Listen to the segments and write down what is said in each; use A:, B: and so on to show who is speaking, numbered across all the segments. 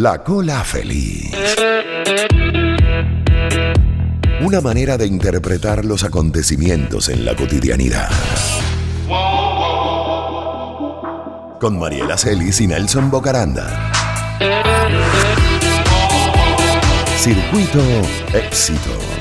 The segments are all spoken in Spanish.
A: La cola feliz. Una manera de interpretar los acontecimientos en la cotidianidad. Con Mariela Celis y Nelson Bocaranda. Circuito Éxitos.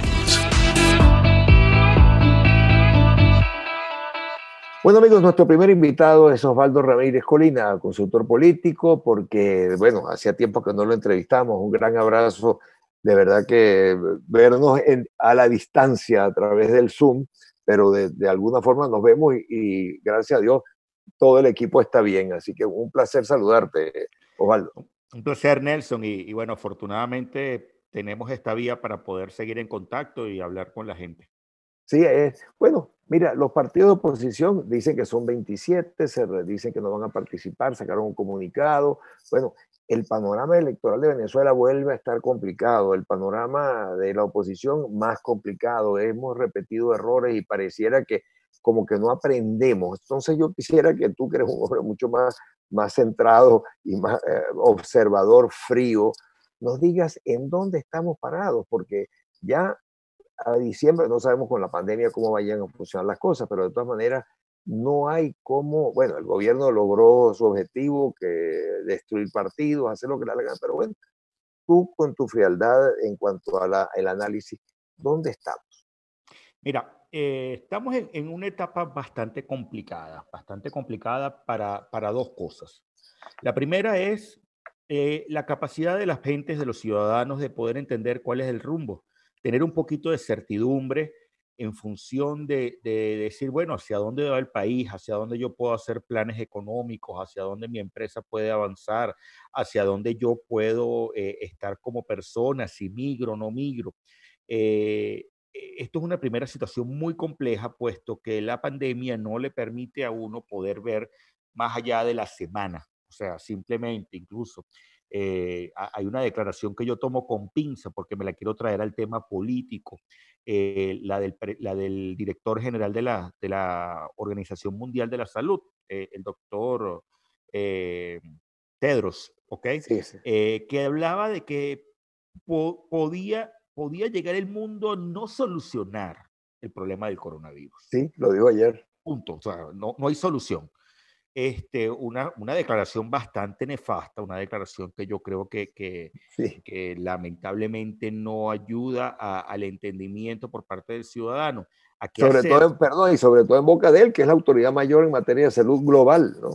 B: Bueno, amigos, nuestro primer invitado es Osvaldo Ramírez Colina, consultor político, porque, bueno, hacía tiempo que no lo entrevistamos. Un gran abrazo, de verdad que vernos a la distancia a través del Zoom, pero de alguna forma nos vemos y gracias a Dios todo el equipo está bien. Así que un placer saludarte, Osvaldo.
C: Un placer, Nelson, y bueno, afortunadamente tenemos esta vía para poder seguir en contacto y hablar con la gente.
B: Sí, bueno, mira, los partidos de oposición dicen que son 27, dicen que no van a participar, sacaron un comunicado. Bueno, el panorama electoral de Venezuela vuelve a estar complicado, el panorama de la oposición más complicado. Hemos repetido errores y pareciera que como que no aprendemos. Entonces yo quisiera que tú, que eres un hombre mucho más centrado y más observador, frío, nos digas en dónde estamos parados, porque ya a diciembre no sabemos con la pandemia cómo vayan a funcionar las cosas, pero de todas maneras no hay cómo, bueno, el gobierno logró su objetivo, que destruir partidos, hacer lo que le hagan, pero bueno, tú con tu frialdad en cuanto a el análisis, ¿dónde estamos?
C: Mira, estamos en una etapa bastante complicada para dos cosas. La primera es la capacidad de las gentes, de los ciudadanos, de poder entender cuál es el rumbo, tener un poquito de certidumbre en función de decir, bueno, hacia dónde va el país, hacia dónde yo puedo hacer planes económicos, hacia dónde mi empresa puede avanzar, hacia dónde yo puedo estar como persona, si migro o no migro. Esto es una primera situación muy compleja, puesto que la pandemia no le permite a uno poder ver más allá de la semana. O sea, simplemente, incluso, hay una declaración que yo tomo con pinza porque me la quiero traer al tema político, la del director general de la Organización Mundial de la Salud, el doctor Tedros, ¿ok?
B: Sí, sí.
C: Que hablaba de que podía llegar el mundo a no solucionar el problema del coronavirus.
B: Sí, lo digo ayer.
C: Punto. O sea, no hay solución. Una declaración bastante nefasta, una declaración que yo creo
B: Sí.
C: que lamentablemente no ayuda al entendimiento por parte del ciudadano.
B: Sobre todo en boca de él, que es la autoridad mayor en materia de salud global, ¿no?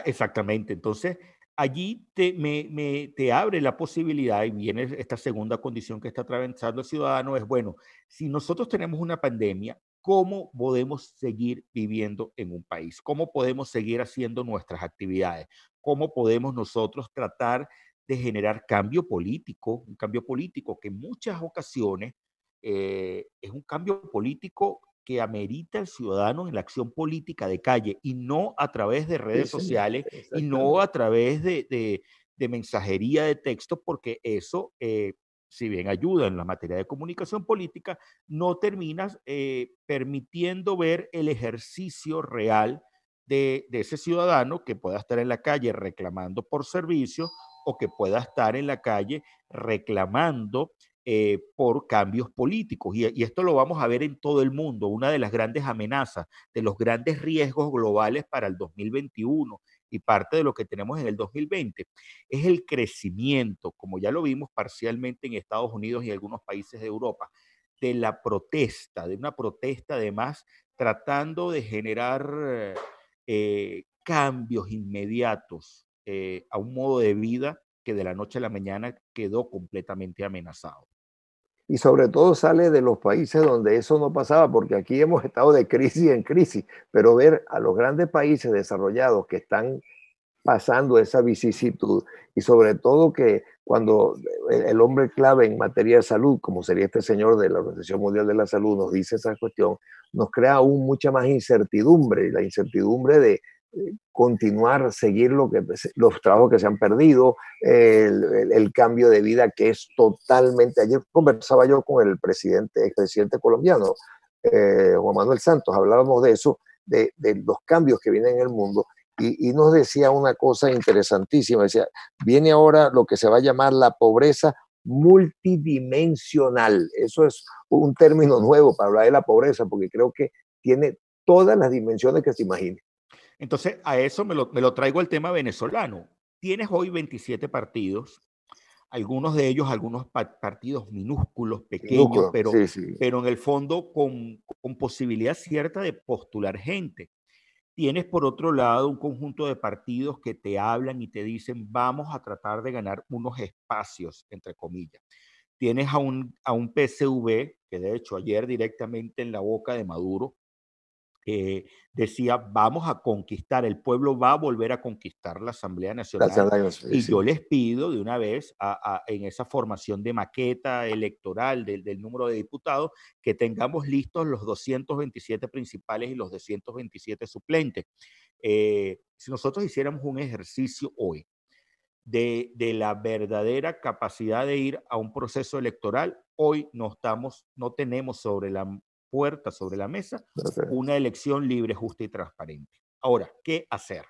C: Exactamente. Entonces, allí te abre la posibilidad, y viene esta segunda condición que está atravesando el ciudadano, es, bueno, si nosotros tenemos una pandemia, ¿cómo podemos seguir viviendo en un país? ¿Cómo podemos seguir haciendo nuestras actividades? ¿Cómo podemos nosotros tratar de generar cambio político? Un cambio político que en muchas ocasiones es un cambio político que amerita al ciudadano en la acción política de calle y no a través de redes sociales y no a través de mensajería de texto, porque eso, si bien ayuda en la materia de comunicación política, no terminas permitiendo ver el ejercicio real de ese ciudadano que pueda estar en la calle reclamando por servicios o que pueda estar en la calle reclamando por cambios políticos. Y esto lo vamos a ver en todo el mundo. Una de las grandes amenazas, de los grandes riesgos globales para el 2021 y parte de lo que tenemos en el 2020, es el crecimiento, como ya lo vimos parcialmente en Estados Unidos y algunos países de Europa, de la protesta, de una protesta además tratando de generar cambios inmediatos a un modo de vida que de la noche a la mañana quedó completamente amenazado.
B: Y sobre todo sale de los países donde eso no pasaba, porque aquí hemos estado de crisis en crisis, pero ver a los grandes países desarrollados que están pasando esa vicisitud y sobre todo que cuando el hombre clave en materia de salud, como sería este señor de la Organización Mundial de la Salud, nos dice esa cuestión, nos crea aún mucha más incertidumbre, y la incertidumbre de continuar, seguir los trabajos que se han perdido, el cambio de vida que es totalmente. Ayer conversaba yo con el expresidente colombiano, Juan Manuel Santos, hablábamos de eso, de los cambios que vienen en el mundo, y nos decía una cosa interesantísima. Decía, viene ahora lo que se va a llamar la pobreza multidimensional. Eso es un término nuevo para hablar de la pobreza, porque creo que tiene todas las dimensiones que se imagine.
C: Entonces, a eso me lo traigo al tema venezolano. Tienes hoy 27 partidos, algunos de ellos, algunos partidos minúsculos, pequeños,
B: Sí, sí.
C: pero en el fondo con posibilidad cierta de postular gente. Tienes por otro lado un conjunto de partidos que te hablan y te dicen vamos a tratar de ganar unos espacios, entre comillas. Tienes a un PSV, que de hecho ayer directamente en la boca de Maduro, decía, vamos a conquistar, el pueblo va a volver a conquistar la Asamblea Nacional. Y yo les pido de una vez, en esa formación de maqueta electoral del número de diputados, que tengamos listos los 227 principales y los 227 suplentes. Si nosotros hiciéramos un ejercicio hoy de la verdadera capacidad de ir a un proceso electoral, hoy no tenemos sobre la puerta, sobre la mesa, una elección libre, justa y transparente. Ahora, ¿qué hacer?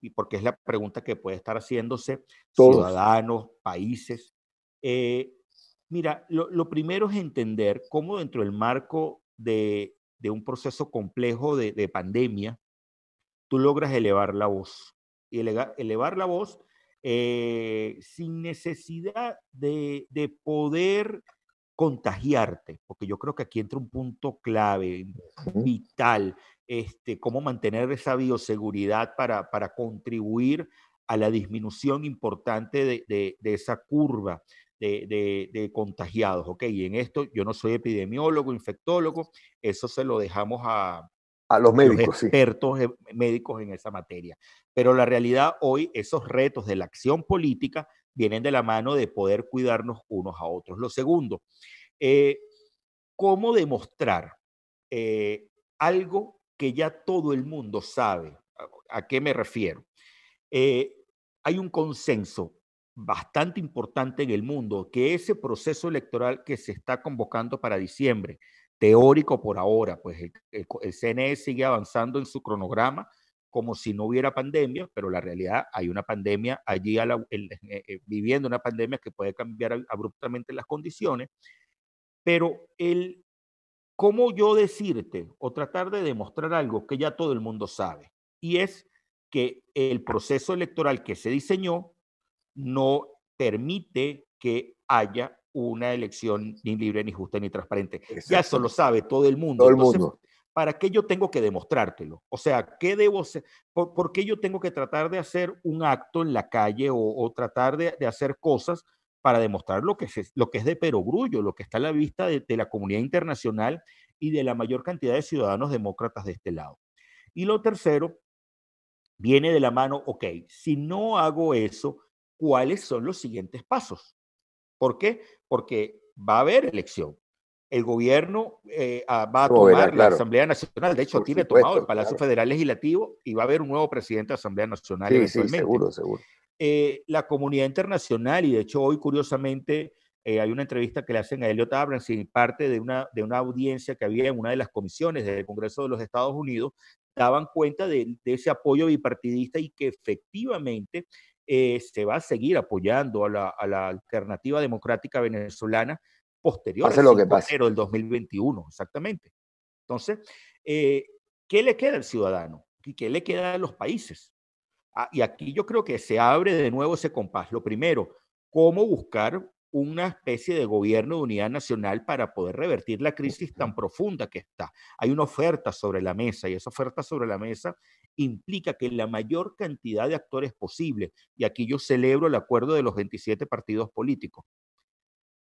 C: Y porque es la pregunta que puede estar haciéndose
B: todos,
C: ciudadanos, países. Mira, lo primero es entender cómo dentro del marco de un proceso complejo de pandemia, tú logras elevar la voz. Y elevar la voz sin necesidad de poder contagiarte, porque yo creo que aquí entra un punto clave, vital, cómo mantener esa bioseguridad para contribuir a la disminución importante de esa curva de contagiados, ¿ok? Y en esto yo no soy epidemiólogo, infectólogo, eso se lo dejamos a
B: los médicos,
C: los expertos médicos en esa materia. Pero la realidad hoy, esos retos de la acción política vienen de la mano de poder cuidarnos unos a otros. Lo segundo, ¿cómo demostrar algo que ya todo el mundo sabe? ¿A qué me refiero? Hay un consenso bastante importante en el mundo que ese proceso electoral que se está convocando para diciembre, teórico por ahora, pues el CNE sigue avanzando en su cronograma como si no hubiera pandemia, pero la realidad hay una pandemia allí, viviendo una pandemia que puede cambiar abruptamente las condiciones, pero ¿cómo yo decirte o tratar de demostrar algo que ya todo el mundo sabe? Y es que el proceso electoral que se diseñó no permite que haya una elección ni libre, ni justa, ni transparente. Ya eso lo sabe todo el mundo.
B: Todo el
C: Entonces,
B: mundo.
C: ¿para qué yo tengo que demostrártelo? O sea, ¿qué debo hacer? ¿Por qué yo tengo que tratar de hacer un acto en la calle o tratar de hacer cosas para demostrar lo que es de perogrullo, lo que está a la vista de la comunidad internacional y de la mayor cantidad de ciudadanos demócratas de este lado? Y lo tercero, viene de la mano, ok, si no hago eso, ¿cuáles son los siguientes pasos? ¿Por qué? Porque va a haber elección. El gobierno va a tomar la Asamblea Nacional. De hecho, tiene tomado el Palacio Federal Legislativo y va a haber un nuevo presidente de Asamblea Nacional eventualmente.
B: Sí, seguro.
C: La comunidad internacional, y de hecho hoy curiosamente hay una entrevista que le hacen a Elliot Abrams y parte de una audiencia que había en una de las comisiones del Congreso de los Estados Unidos, daban cuenta de ese apoyo bipartidista y que efectivamente se va a seguir apoyando a la alternativa democrática venezolana posterior al 5 de enero del 2021, exactamente. Entonces, ¿qué le queda al ciudadano? ¿Y qué le queda a los países? Y aquí yo creo que se abre de nuevo ese compás. Lo primero, cómo buscar una especie de gobierno de unidad nacional para poder revertir la crisis tan profunda que está. Hay una oferta sobre la mesa y esa oferta sobre la mesa implica que la mayor cantidad de actores posible, y aquí yo celebro el acuerdo de los 27 partidos políticos,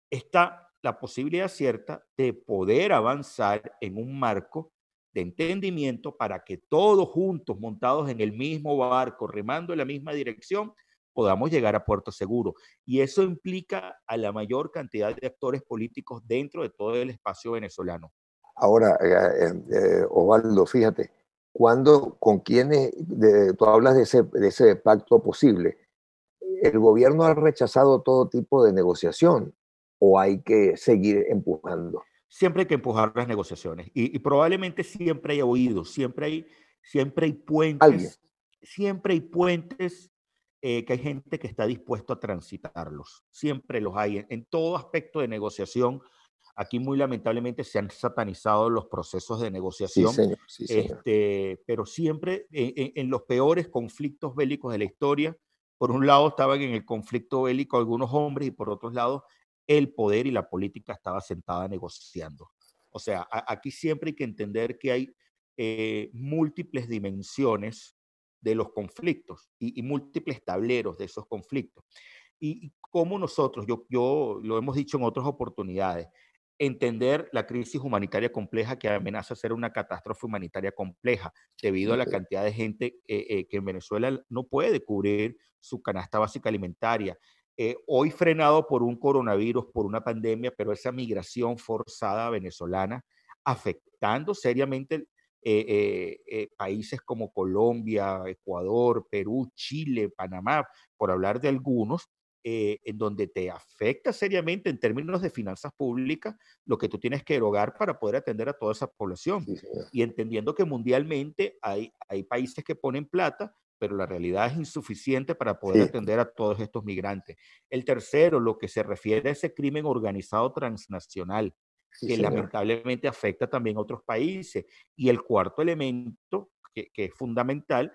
C: está la posibilidad cierta de poder avanzar en un marco de entendimiento para que todos juntos, montados en el mismo barco, remando en la misma dirección, podamos llegar a puerto seguro. Y eso implica a la mayor cantidad de actores políticos dentro de todo el espacio venezolano.
B: Ahora, Osvaldo, fíjate, con quienes tú hablas de ese pacto posible, ¿el gobierno ha rechazado todo tipo de negociación o hay que seguir empujando?
C: Siempre hay que empujar las negociaciones y probablemente siempre hay oídos, siempre hay puentes. siempre hay puentes que hay gente que está dispuesto a transitarlos. Siempre los hay. En todo aspecto de negociación, aquí muy lamentablemente se han satanizado los procesos de
B: Sí,
C: negociación,
B: señor, sí, señor.
C: pero siempre en los peores conflictos bélicos de la historia, por un lado estaban en el conflicto bélico algunos hombres y por otro lado el poder y la política estaba sentada negociando. O sea, aquí siempre hay que entender que hay múltiples dimensiones de los conflictos y múltiples tableros de esos conflictos. Y cómo nosotros, yo lo hemos dicho en otras oportunidades, entender la crisis humanitaria compleja que amenaza ser una catástrofe humanitaria compleja debido a la cantidad de gente que en Venezuela no puede cubrir su canasta básica alimentaria. Hoy frenado por un coronavirus, por una pandemia, pero esa migración forzada venezolana afectando seriamente países como Colombia, Ecuador, Perú, Chile, Panamá, por hablar de algunos, en donde te afecta seriamente en términos de finanzas públicas lo que tú tienes que erogar para poder atender a toda esa población.
B: Sí, señor.
C: Y entendiendo que mundialmente hay países que ponen plata, pero la realidad es insuficiente para poder
B: Sí,
C: atender a todos estos migrantes. El tercero, lo que se refiere a ese crimen organizado transnacional,
B: sí,
C: que
B: señor.
C: lamentablemente afecta también a otros países. Y el cuarto elemento, que es fundamental,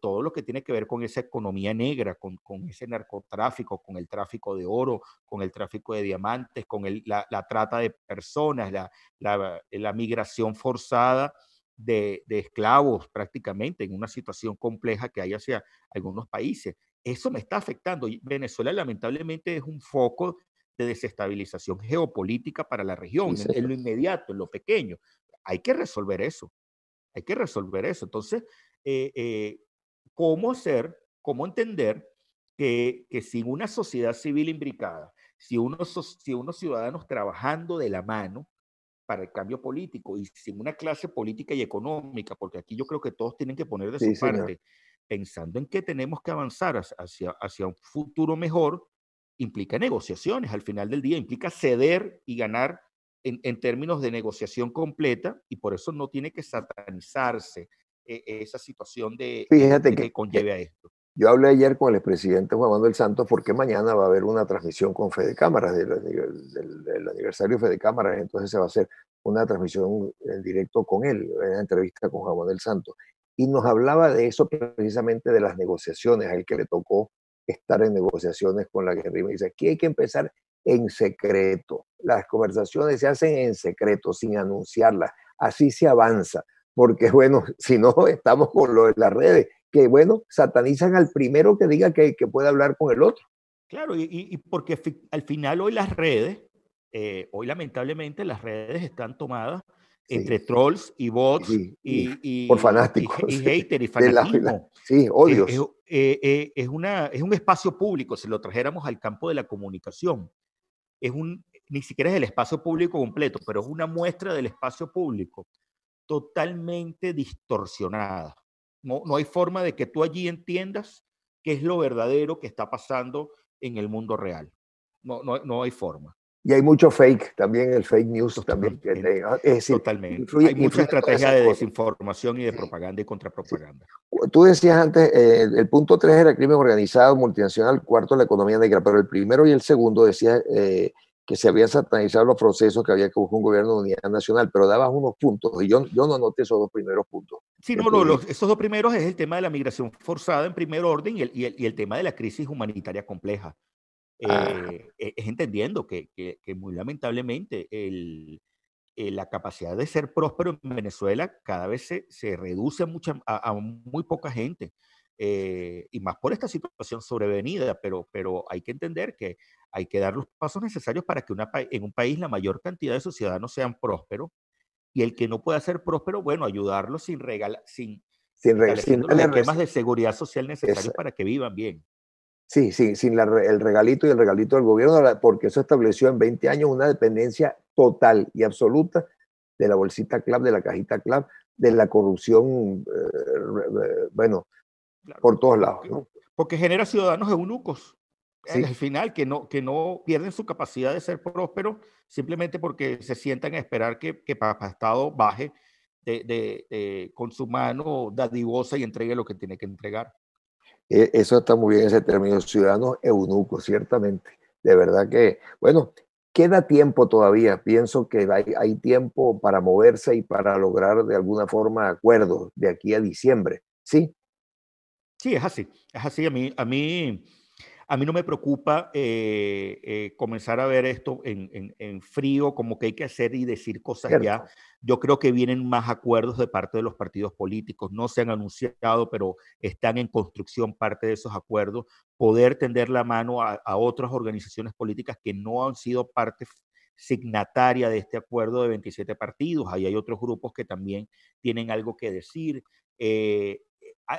C: todo lo que tiene que ver con esa economía negra, con ese narcotráfico, con el tráfico de oro, con el tráfico de diamantes, con la trata de personas, la migración forzada de esclavos prácticamente en una situación compleja que hay hacia algunos países. Eso me está afectando. Y Venezuela lamentablemente es un foco de desestabilización geopolítica para la
B: Sí,
C: región, en
B: señor.
C: lo inmediato, en lo pequeño. Hay que resolver eso. Hay que resolver eso. Entonces, eh, eh, ¿cómo hacer, cómo entender que sin una sociedad civil imbricada, si unos ciudadanos trabajando de la mano para el cambio político y sin una clase política y económica, porque aquí yo creo que todos tienen que poner de
B: Sí,
C: su
B: señor.
C: parte, pensando en que tenemos que avanzar hacia un futuro mejor, implica negociaciones al final del día, implica ceder y ganar en términos de negociación completa, y por eso no tiene que satanizarse esa situación
B: Fíjate
C: de que conlleve a esto.
B: yo hablé ayer con el expresidente Juan Manuel Santos porque mañana va a haber una transmisión con Fede Cámaras del aniversario de Fede Cámaras, entonces se va a hacer una transmisión en directo con él, una entrevista con Juan Manuel Santos. Y nos hablaba de eso precisamente de las negociaciones, a él que le tocó estar en negociaciones con la guerrilla. Me dice, aquí hay que empezar en secreto. Las conversaciones se hacen en secreto, sin anunciarlas. Así se avanza, porque bueno, si no, estamos con lo de las redes que, bueno, satanizan al primero que diga que puede hablar con el otro.
C: Claro, y porque al final hoy las redes, hoy lamentablemente las redes están tomadas
B: Sí,
C: entre trolls y bots
B: y por
C: y
B: fanáticos
C: hater y
B: de
C: fanatismo.
B: sí, odios.
C: Es un espacio público, si lo trajéramos al campo de la comunicación. Ni siquiera es el espacio público completo, pero es una muestra del espacio público totalmente distorsionada. No hay forma de que tú allí entiendas qué es lo verdadero que está pasando en el mundo real. No hay forma.
B: Y hay mucho fake, también el fake news también,
C: Totalmente.
B: es decir,
C: Totalmente. Hay mucha
B: influye todas
C: estrategia
B: esas
C: de
B: cosas.
C: desinformación y de
B: Sí,
C: propaganda y
B: sí.
C: contrapropaganda.
B: Tú decías antes, el punto 3 era crimen organizado, multinacional, cuarto la economía negra, pero el primero y el segundo decía que se habían satanizado los procesos, que había que buscar un gobierno de unidad nacional, pero dabas unos puntos, y yo no anoté esos dos primeros puntos
C: Sí,
B: que tú dijiste.
C: esos dos primeros es el tema de la migración forzada en primer orden y el tema de la crisis humanitaria compleja.
B: Ah,
C: Es entendiendo que muy lamentablemente la capacidad de ser próspero en Venezuela cada vez se reduce a muy poca gente. Y más por esta situación sobrevenida, pero hay que entender que hay que dar los pasos necesarios para que en un país la mayor cantidad de sus ciudadanos sean prósperos y el que no pueda ser próspero, bueno, ayudarlo
B: sin
C: estableciendo los
B: darle
C: esquemas de seguridad social necesarios
B: esa,
C: para que vivan bien.
B: sí, sí, sin el regalito y el regalito del gobierno, porque eso estableció en 20 años una dependencia total y absoluta de la bolsita CLAP, de la cajita CLAP, de la corrupción, bueno,
C: Claro,
B: por todos lados, ¿no?
C: porque genera ciudadanos eunucos.
B: Sí,
C: Al final, que no pierden su capacidad de ser prósperos simplemente porque se sientan a esperar que Papá Estado baje con su mano dadivosa y entregue lo que tiene que entregar.
B: Eso está muy bien, ese término, ciudadanos eunucos, ciertamente. De verdad que, bueno, queda tiempo todavía. Pienso que hay tiempo para moverse y para lograr de alguna forma acuerdos de aquí a diciembre. Sí,
C: Sí, es así. Es así. A mí no me preocupa comenzar a ver esto en frío, como que hay que hacer y decir cosas ya.
B: cierto.
C: Yo creo que vienen más acuerdos de parte de los partidos políticos. No se han anunciado, pero están en construcción parte de esos acuerdos. Poder tender la mano a otras organizaciones políticas que no han sido parte signataria de este acuerdo de 27 partidos. Ahí hay otros grupos que también tienen algo que decir.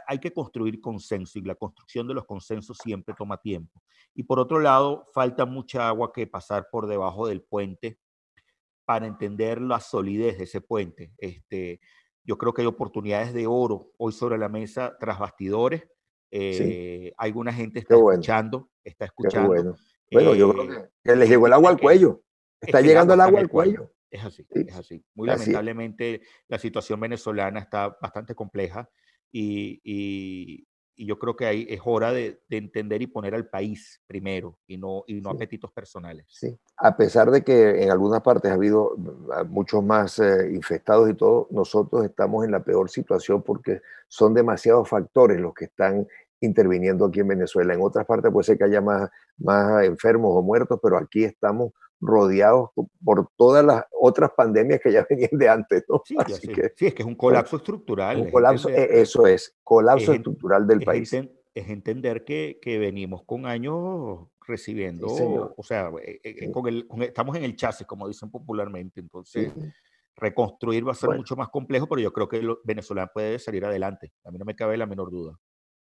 C: Hay que construir consenso y la construcción de los consensos siempre toma tiempo. Y por otro lado, falta mucha agua que pasar por debajo del puente para entender la solidez de ese puente. Yo creo que hay oportunidades de oro hoy sobre la mesa tras bastidores.
B: Sí,
C: Alguna gente
B: qué bueno,
C: está
B: qué
C: escuchando.
B: bueno. Bueno, yo creo que les llegó el
C: Gente
B: agua
C: que,
B: al cuello.
C: es
B: Está
C: que el
B: llegando
C: agua
B: el
C: está en
B: agua
C: el
B: al
C: cuello.
B: cuello.
C: Es así,
B: Sí,
C: es así. Muy
B: así es.
C: lamentablemente la situación venezolana está bastante compleja y, y- y yo creo que ahí es hora de entender y poner al país primero y no
B: Sí.
C: apetitos personales.
B: Sí, a pesar de que en algunas partes ha habido muchos más infectados y todo, nosotros estamos en la peor situación porque son demasiados factores los que están interviniendo aquí en Venezuela. En otras partes puede ser que haya más enfermos o muertos, pero aquí estamos rodeados por todas las otras pandemias que ya venían de antes, ¿no?
C: Sí, ya
B: Así
C: sé.
B: que,
C: Sí, es que es un
B: bueno,
C: colapso estructural,
B: un
C: es
B: colapso,
C: entender,
B: eso es, colapso
C: es, en-
B: estructural del país.
C: es entender que venimos con años
B: Sí,
C: recibiendo,
B: señor.
C: o sea,
B: Sí,
C: estamos en el chasis, como dicen popularmente,
B: sí.
C: entonces reconstruir va a ser
B: Bueno.
C: mucho más complejo, pero yo creo que Venezuela puede salir adelante. A mí no me cabe la menor duda.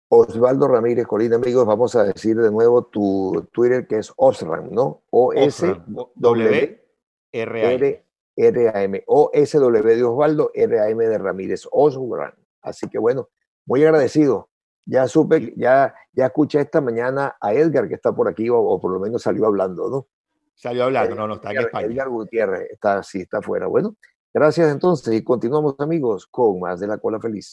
B: Osvaldo Ramírez Colina, amigos, vamos a decir de nuevo tu Twitter que es Osram, ¿no?
C: Osram, W-R-A-M.
B: OSWRAM. OSW de Osvaldo, RAM de Ramírez, Osram. Así que bueno, muy agradecido. Ya supe,
C: Y
B: ya escuché esta mañana a Edgar que está por aquí, o por lo menos salió hablando, ¿no?
C: salió hablando, no, no, está en España.
B: Edgar Gutiérrez está, sí, está afuera. Bueno, gracias entonces y continuamos amigos con más de La Cola Feliz.